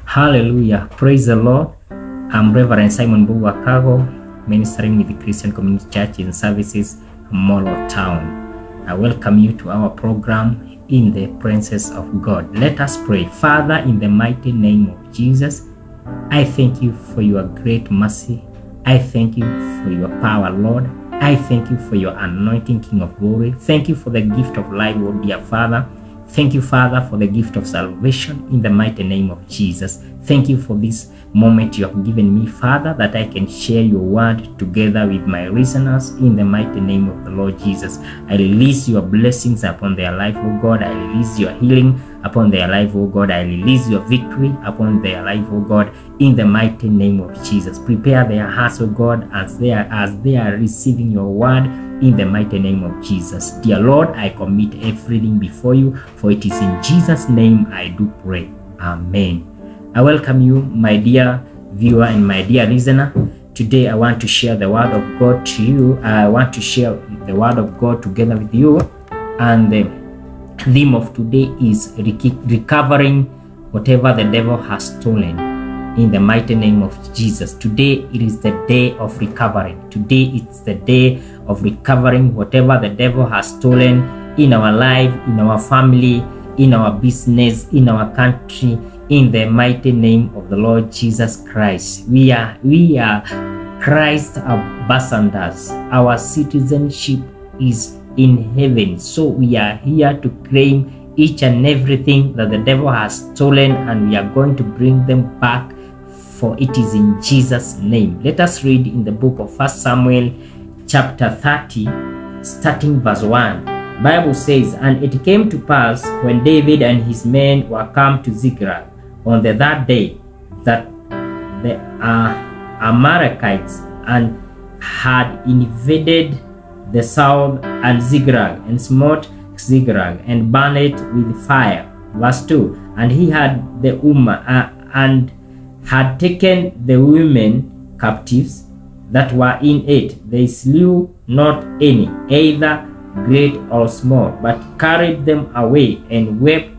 Hallelujah. Praise the Lord. I'm Reverend Simon Buwakago, ministering with the Christian Community Church in Services, Molo Town. I welcome you to our program in the presence of God. Let us pray. Father, in the mighty name of Jesus, I thank you for your great mercy. I thank you for your power, Lord. I thank you for your anointing, King of glory. Thank you for the gift of life, oh dear Father. Thank you, Father, for the gift of salvation in the mighty name of Jesus. Thank you for this moment you have given me, Father, that I can share your word together with my listeners in the mighty name of the Lord Jesus. I release your blessings upon their life, oh God. I release your healing upon their life, oh God. I release your victory upon their life, oh God, in the mighty name of Jesus. Prepare their hearts, oh God, as they are receiving your word in the mighty name of Jesus. Dear Lord, I commit everything before you, for it is in Jesus' name I do pray. Amen. I welcome you, my dear viewer and my dear listener. Today I want to share the word of God to you. I want to share the word of God together with you. And the theme of today is recovering whatever the devil has stolen in the mighty name of Jesus. Today it is the day of recovery. Today it's the day of recovering whatever the devil has stolen in our life, in our family, in our business, in our country, in the mighty name of the Lord Jesus Christ. We are Christ ambassadors. Our citizenship is in heaven. So we are here to claim each and everything that the devil has stolen, and we are going to bring them back, for it is in Jesus' name. Let us read in the book of 1 Samuel chapter 30, starting verse 1. Bible says, "And it came to pass, when David and his men were come to Ziklag on the third day, that the Amalekites had invaded the south and Ziklag, and smote Ziklag, and burned it with fire." Verse 2. "And he had the and had taken the women captives that were in it. They slew not any, either great or small, but carried them away, and wept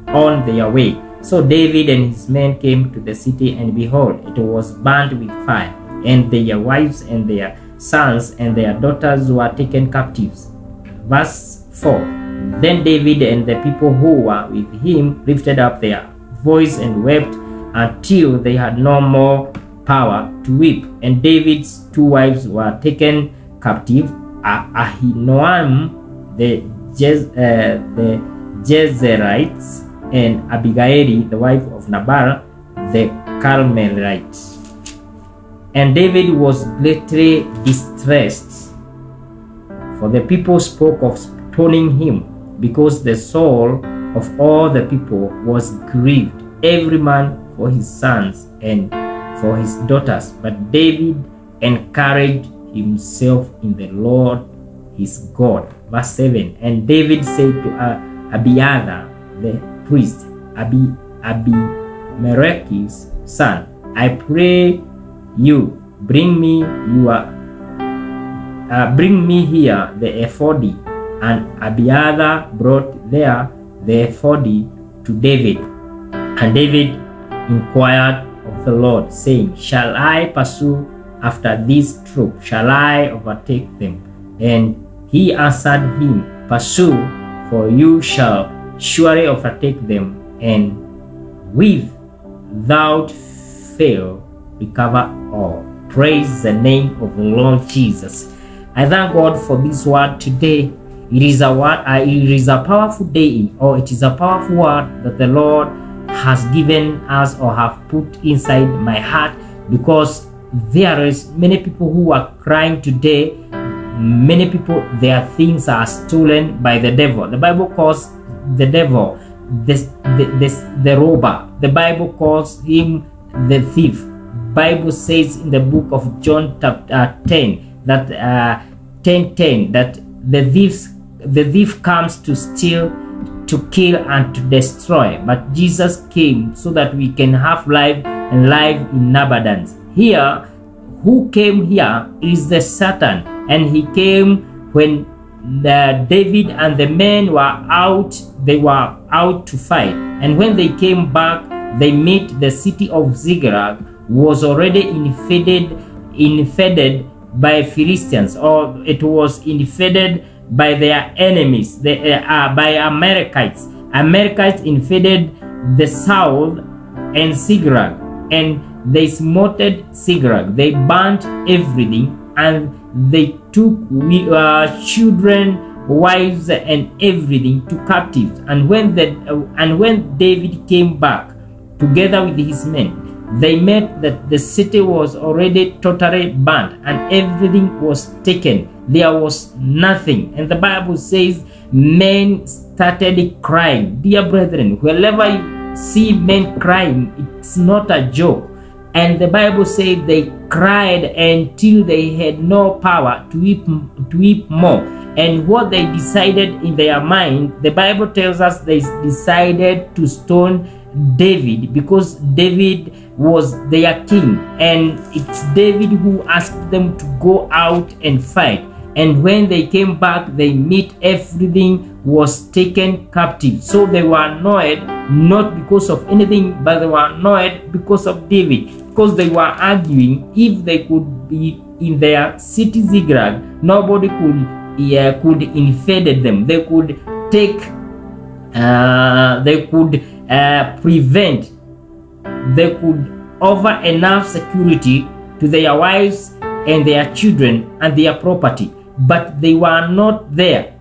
on their way. So David and his men came to the city, and behold, it was burnt with fire, and their wives and their sons and their daughters were taken captives." Verse 4. "Then David and the people who were with him lifted up their voice and wept until they had no more power to weep. And David's two wives were taken captive, Ahinoam the Jezreelites, and Abigail the wife of Nabal the Carmelite. And David was greatly distressed, for the people spoke of stoning him, because the soul of all the people was grieved, every man for his sons and for his daughters. But David encouraged himself in the Lord his God." Verse 7. "And David said to Abiathar the priest, Abimelech's son, I pray you, bring me here the ephod." And Abiathar brought there the ephod to David. And David inquired of the Lord, saying, "Shall I pursue after this troop? Shall I overtake them?" And he answered him, "Pursue, for you shall surely overtake them, and without fail recover all." Praise the name of the Lord Jesus. I thank God for this word today. It is a powerful day, or it is a powerful word that the Lord has given us, or have put inside my heart, because there is many people who are crying today. Many people, their things are stolen by the devil. The Bible calls the devil the robber. The Bible calls him the thief. Bible says in the book of John chapter 10 that 10:10 that the thief comes to steal, to kill, and to destroy, but Jesus came so that we can have life, and life in abundance. Here, who came here is the Satan, and he came when David and the men were out. They were out to fight, and when they came back, they meet the city of Ziklag was already invaded by Philistines, or it was invaded by their enemies, by Amalekites. Amalekites invaded the south and Ziklag, and they smote Ziklag. They burnt everything, and they took children, wives, and everything to captives. And when David came back together with his men, they met that the city was already totally burnt and everything was taken. There was nothing. And the Bible says men started crying. Dear brethren, wherever you see men crying, it's not a joke. And the Bible says they cried until they had no power to weep more. And what they decided in their mind, the Bible tells us they decided to stone David, because David was their king, and it's David who asked them to go out and fight. And when they came back, they meet everything was taken captive. So they were annoyed, not because of anything, but they were annoyed because of David, because they were arguing if they could be in their city Ziklag, nobody could invade them. They could take prevent, they could offer enough security to their wives and their children and their property, but they were not there.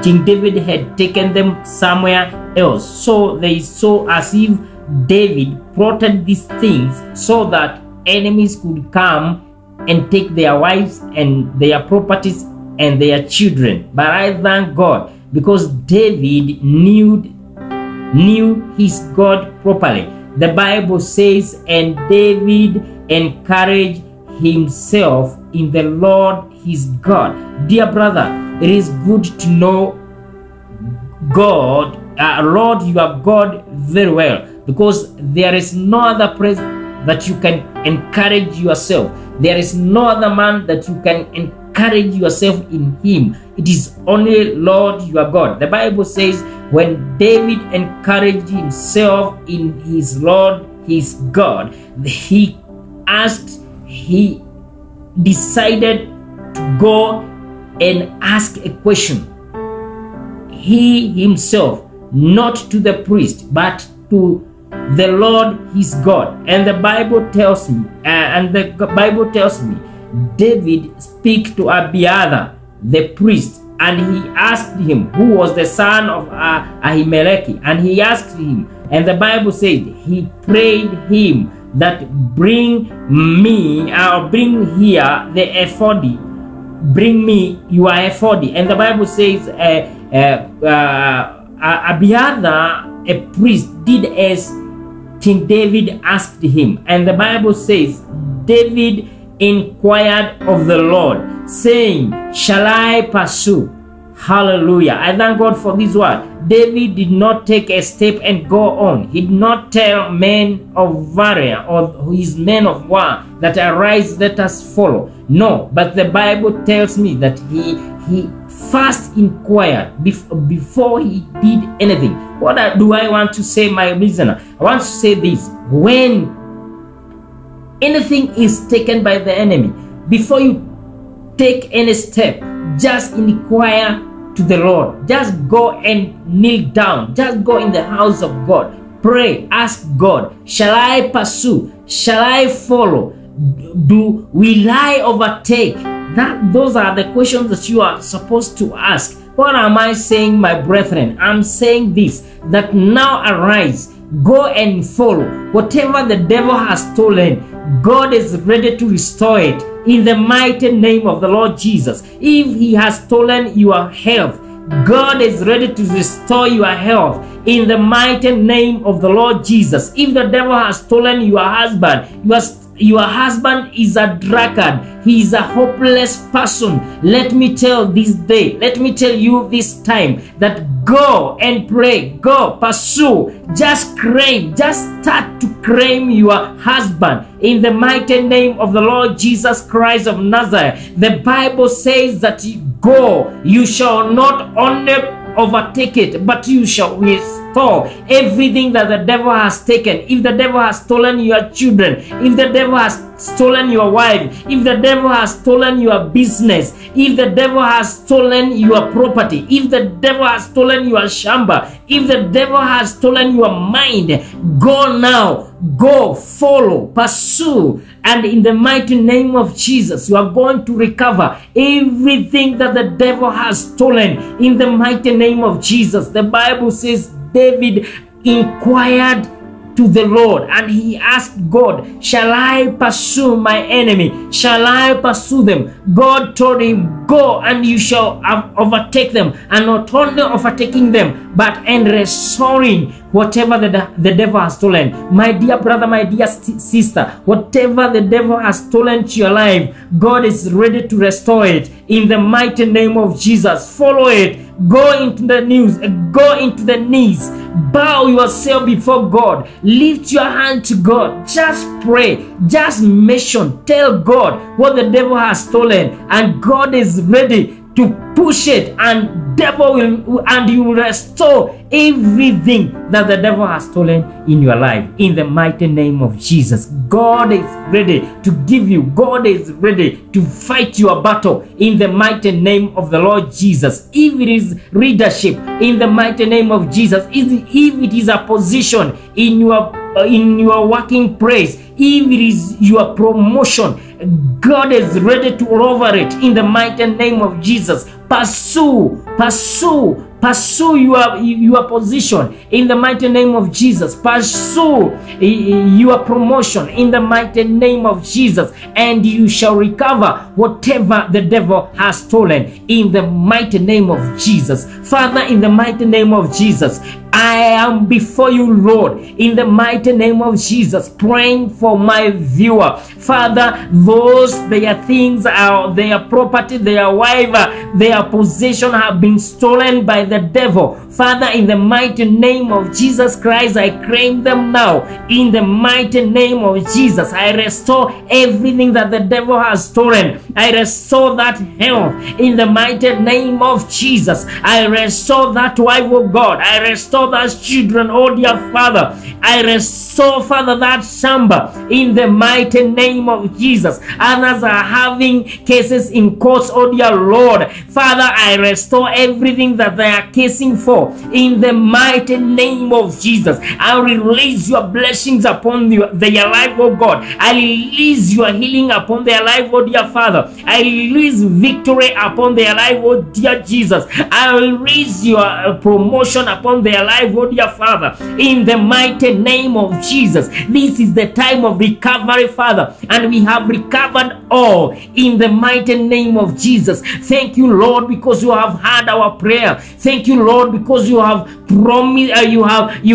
King David had taken them somewhere else. So they saw as if David plotted these things so that enemies could come and take their wives and their properties and their children. But I thank God, because David knew his God properly. The Bible says, and David encouraged himself in the Lord his God. Dear brother, it is good to know God, Lord your God, very well, because there is no other place that you can encourage yourself. There is no other man that you can encourage yourself in him. It is only Lord your God. The Bible says when David encouraged himself in his Lord his God, he decided to go and ask a question. He himself, not to the priest, but to the Lord his God. And the Bible tells me, David speak to Abiathar the priest, and he asked him, who was the son of Ahimelech, and he asked him, and the Bible said he prayed him that bring here the ephod, bring me your ephod. And the Bible says Abiathar, a priest, did as King David asked him. And the Bible says David inquired of the Lord, saying, shall I pursue? Hallelujah. I thank God for this word. David did not take a step and go on. He did not tell men of valor or his men of war that arise, let us follow. No, but the Bible tells me that he first inquired before he did anything. What do I want to say, my listener? I want to say this: when anything is taken by the enemy, before you take any step, just inquire to the Lord. Just go and kneel down. Just go in the house of God. Pray. Ask God, shall I pursue? Shall I follow? Will I overtake? Those are the questions that you are supposed to ask. What am I saying, my brethren? I'm saying this, that now arise, go and follow. Whatever the devil has stolen, God is ready to restore it in the mighty name of the Lord Jesus. If he has stolen your health, God is ready to restore your health in the mighty name of the Lord Jesus. If the devil has stolen your husband, your husband is a drunkard, he is a hopeless person, let me tell you this time, that go and pray, go pursue, just claim, just start to claim your husband in the mighty name of the Lord Jesus Christ of Nazareth. The Bible says that go, you shall not only overtake it, but you shall restore everything that the devil has taken. If the devil has stolen your children, if the devil has stolen your wife, if the devil has stolen your business, if the devil has stolen your property, if the devil has stolen your shamba, if the devil has stolen your mind, go now, go, follow, pursue, and in the mighty name of Jesus, you are going to recover everything that the devil has stolen in the mighty name of Jesus. The Bible says David inquired to the Lord and he asked God, shall I pursue my enemy? Shall I pursue them? God told him, go and you shall overtake them, and not only overtaking them, but and restoring whatever the devil has stolen. My dear brother, my dear sister, whatever the devil has stolen to your life, God is ready to restore it in the mighty name of Jesus. Follow it. Go into the news, go into the knees, bow yourself before God, lift your hand to God, just pray, just mention, tell God what the devil has stolen, and God is ready to push it, and devil will, and you will restore everything that the devil has stolen in your life in the mighty name of Jesus. God is ready to give you, God is ready to fight your battle in the mighty name of the Lord Jesus. If it is leadership, in the mighty name of Jesus, if it is a position in your working place, if it is your promotion, God is ready to over it in the mighty name of Jesus. Pursue your position in the mighty name of Jesus. Pursue your promotion in the mighty name of Jesus, and you shall recover whatever the devil has stolen in the mighty name of Jesus. Father, in the mighty name of Jesus, I am before you, Lord, in the mighty name of Jesus, praying for my viewer. Father, those their things, their property, their wife, their possession have been stolen by the devil. Father, in the mighty name of Jesus Christ, I claim them now. In the mighty name of Jesus, I restore everything that the devil has stolen. I restore that health in the mighty name of Jesus. I restore that wife of God. I restore that children, oh dear Father. I restore, Father, that shamba in the mighty name of Jesus. Others are having cases in courts, oh dear Lord. Father, I restore everything that they are casing for in the mighty name of Jesus. I release your blessings upon their life, oh God. I release your healing upon their life, oh dear Father. I release victory upon their life, oh dear Jesus. I release your promotion upon their life, oh dear Father, in the mighty name of Jesus. This is the time of recovery, Father, and we have recovered all in the mighty name of Jesus. Thank you, Lord, because you have heard our prayer. Thank you, Lord, because you have promised, you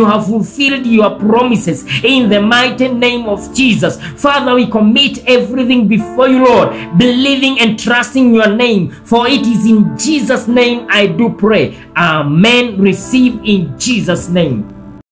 have fulfilled your promises in the mighty name of Jesus. Father, we commit everything before you, Lord, believing and trusting your name, for it is in Jesus' name I do pray. Amen. Receive in Jesus' name.